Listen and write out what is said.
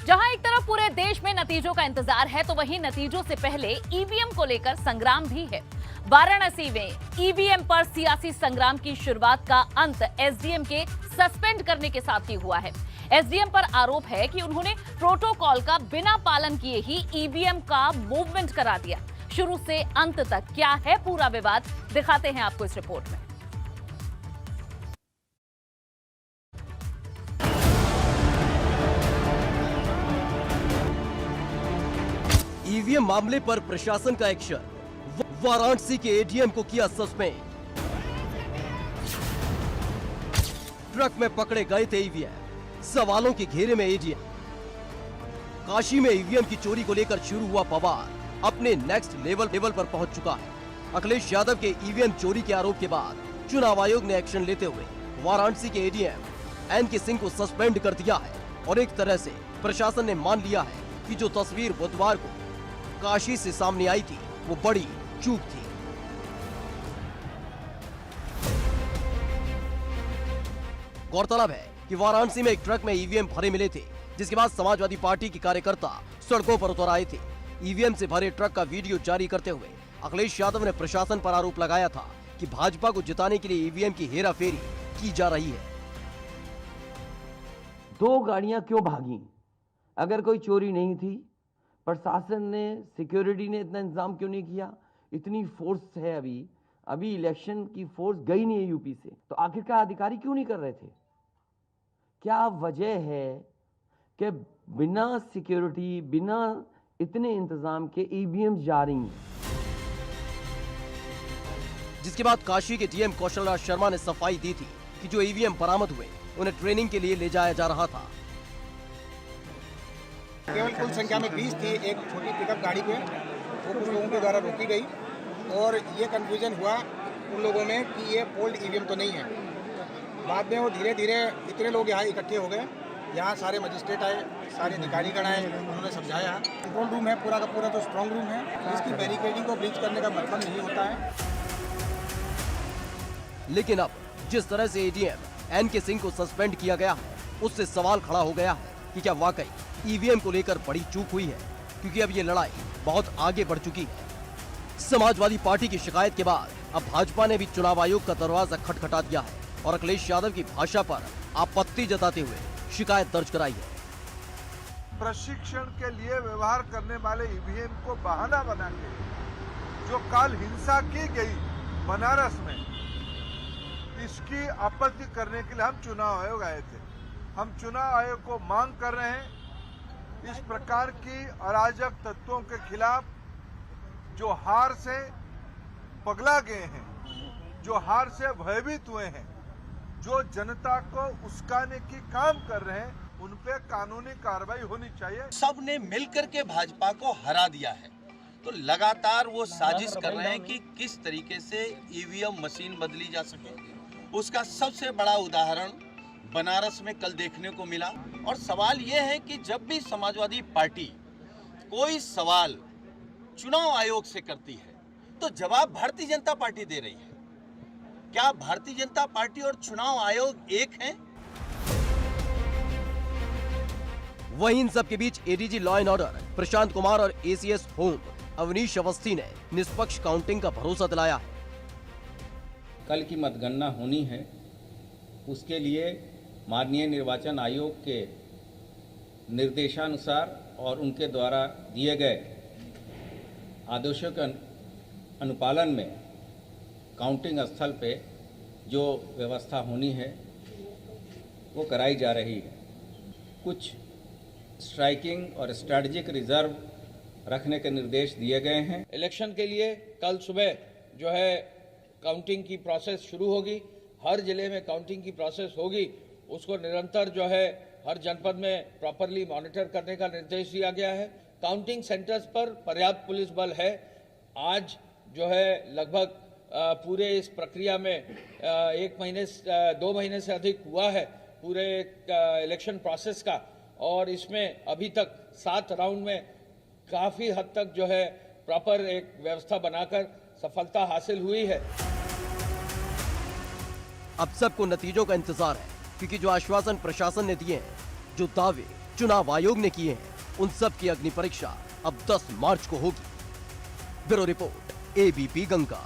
जहां एक तरफ पूरे देश में नतीजों का इंतजार है, तो वहीं नतीजों से पहले ईवीएम को लेकर संग्राम भी है। वाराणसी में ईवीएम पर सियासी संग्राम की शुरुआत का अंत एसडीएम के सस्पेंड करने के साथ ही हुआ है। एसडीएम पर आरोप है कि उन्होंने प्रोटोकॉल का बिना पालन किए ही ईवीएम का मूवमेंट करा दिया। शुरू से अंत तक क्या है पूरा विवाद, दिखाते हैं आपको इस रिपोर्ट में। ईवीएम मामले पर प्रशासन का एक्शन, वाराणसी के एडीएम को किया सस्पेंड। ट्रक में पकड़े गए थे ईवीएम, सवालों के घेरे में एडीएम। काशी में ईवीएम की चोरी को लेकर शुरू हुआ बवाल अपने नेक्स्ट लेवल पर पहुंच चुका है। अखिलेश यादव के ईवीएम चोरी के आरोप के बाद चुनाव आयोग ने एक्शन लेते हुए वाराणसी के एडीएम एन के सिंह को सस्पेंड कर दिया है और एक तरह से प्रशासन ने मान लिया है कि जो तस्वीर बुधवार को काशी से सामने आई थी वो बड़ी चूक थी। गौरतलब है कि वाराणसी में एक ट्रक में ईवीएम भरे मिले थे, जिसके बाद समाजवादी पार्टी के कार्यकर्ता सड़कों पर उतर आए थे। ईवीएम से भरे ट्रक का वीडियो जारी करते हुए अखिलेश यादव ने प्रशासन पर आरोप लगाया था कि भाजपा को जिताने के लिए ईवीएम की हेराफेरी की जा रही है। 2 गाड़ियां क्यों भागी? अगर कोई चोरी नहीं थी, प्रशासन ने, सिक्योरिटी ने इतना इंतजाम क्यों नहीं किया? इतनी फोर्स है, अभी इलेक्शन की फोर्स गई नहीं है यूपी से, तो आखिरकार अधिकारी क्यों नहीं कर रहे थे? क्या वजह है कि बिना सिक्योरिटी, बिना इतने इंतजाम के ईवीएम जा रही हैं? जिसके बाद काशी के डीएम कौशल राज शर्मा ने सफाई दी थी कि जो ईवीएम बरामद हुए उन्हें ट्रेनिंग के लिए ले जाया जा रहा था। केवल कुल संख्या में 20 थी। एक छोटी पिकअप गाड़ी पे वो कुछ लोगों के द्वारा रोकी गई और ये कंफ्यूजन हुआ उन लोगों में कि ये पोल्ड ईवीएम तो नहीं है। बाद में वो धीरे धीरे इतने लोग यहाँ इकट्ठे हो गए। यहाँ सारे मजिस्ट्रेट आए, सारे अधिकारीगण आए, उन्होंने समझाया कंट्रोल रूम है पूरा का पूरा, तो स्ट्रांग रूम है, इसकी बैरिकेडिंग को ब्रीच करने का मतलब नहीं होता है। लेकिन अब जिस तरह से एडीएम एन के सिंह को सस्पेंड किया गया है, उससे सवाल खड़ा हो गया है कि क्या वाकई ईवीएम को लेकर बड़ी चूक हुई है, क्योंकि अब ये लड़ाई बहुत आगे बढ़ चुकी है। समाजवादी पार्टी की शिकायत के बाद अब भाजपा ने भी चुनाव आयोग का दरवाजा खटखटा दिया है और अखिलेश यादव की भाषा पर आपत्ति जताते हुए शिकायत दर्ज कराई है। प्रशिक्षण के लिए व्यवहार करने वाले ईवीएम को बहाना बना के जो कल हिंसा की गई बनारस में, इसकी आपत्ति करने के लिए हम चुनाव आयोग आए थे। हम चुनाव आयोग को मांग कर रहे हैं, इस प्रकार की अराजक तत्वों के खिलाफ जो हार से पगला गए हैं, जो हार से भयभीत हुए हैं, जो जनता को उस्काने की काम कर रहे हैं, उन पे कानूनी कार्रवाई होनी चाहिए। सबने मिलकर के भाजपा को हरा दिया है, तो लगातार वो साजिश कर रहे हैं कि किस तरीके से ईवीएम मशीन बदली जा सके। उसका सबसे बड़ा उदाहरण बनारस में कल देखने को मिला। और सवाल ये है कि जब भी समाजवादी पार्टी कोई सवाल चुनाव आयोग से करती है तो जवाब भारतीय जनता पार्टी दे रही है। क्या भारतीय जनता पार्टी और चुनाव आयोग एक हैं? वहीं इन सब के बीच ADG law and order Prashant Kumar और एसीएस होम अवनीश अवस्थी ने निष्पक्ष काउंटिंग का भरोसा दिलाया है। कल की मतगणना होनी है, उसके लिए माननीय निर्वाचन आयोग के निर्देशानुसार और उनके द्वारा दिए गए आदेशों के अनुपालन में काउंटिंग स्थल पे जो व्यवस्था होनी है वो कराई जा रही है। कुछ स्ट्राइकिंग और स्ट्रैटेजिक रिजर्व रखने के निर्देश दिए गए हैं। इलेक्शन के लिए कल सुबह जो है काउंटिंग की प्रोसेस शुरू होगी। हर जिले में काउंटिंग की प्रोसेस होगी, उसको निरंतर जो है हर जनपद में प्रॉपरली मॉनिटर करने का निर्देश दिया गया है। काउंटिंग सेंटर्स पर पर्याप्त पुलिस बल है। आज जो है लगभग पूरे इस प्रक्रिया में 2 महीने से अधिक हुआ है पूरे इलेक्शन प्रोसेस का, और इसमें अभी तक 7 राउंड में काफ़ी हद तक जो है प्रॉपर एक व्यवस्था बनाकर सफलता हासिल हुई है। अब सबको नतीजों का इंतजार है, क्योंकि जो आश्वासन प्रशासन ने दिए हैं, जो दावे चुनाव आयोग ने किए हैं, उन सब की अग्नि परीक्षा अब 10 मार्च को होगी। Bureau report, ABP Ganga.